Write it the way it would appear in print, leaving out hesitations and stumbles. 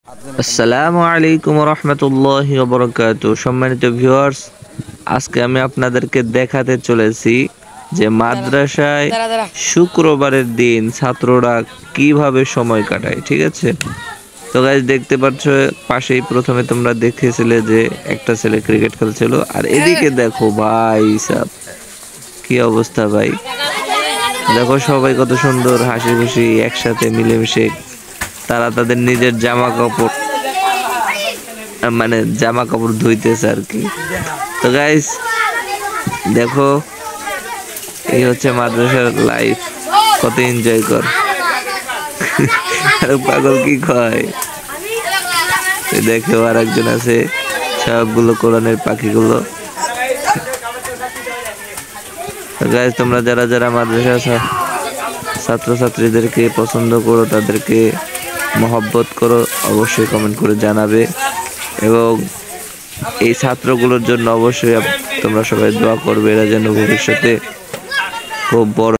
আসসালামু আলাইকুম রহমতুল্লাহি ওয়া বারাকাতুহু। সম্মানিত ভিউয়ার্স, আজকে আমি আপনাদেরকে দেখাতে চলেছি যে মাদ্রাসায় শুক্রবারের দিন ছাত্ররা কিভাবে সময় কাটায়। ঠিক আছে, তো গাইস দেখতে পাচ্ছ পাশেই প্রথমে তোমরা দেখেছিলে যে একটা ছেলে ক্রিকেট খেলছিল, আর এদিকে দেখো ভাই সাব কি অবস্থা ভাই। দেখো সবাই কত সুন্দর হাসি খুশি একসাথে মিলেমিশে তারা তাদের নিজের জামা কাপড় ধুইতেছে আর কি। তো গাইস দেখো এই হচ্ছে মাদ্রাসার লাইফ, কত এনজয় কর। আর পাগল কি কয় দেখো, আর একজন আছে সবগুলো কোরআনের পাখিগুলো। তো গাইস তোমরা যারা যারা মাদ্রাসা ছাত্রছাত্রীদেরকে পছন্দ করো, তাদেরকে মহব্বত করো, অবশ্যই কমেন্ট করে জানাবে। এবং এই ছাত্রগুলোর জন্য অবশ্যই তোমরা সবাই দোয়া করবে, এরা যেন ভবিষ্যতে খুব বড়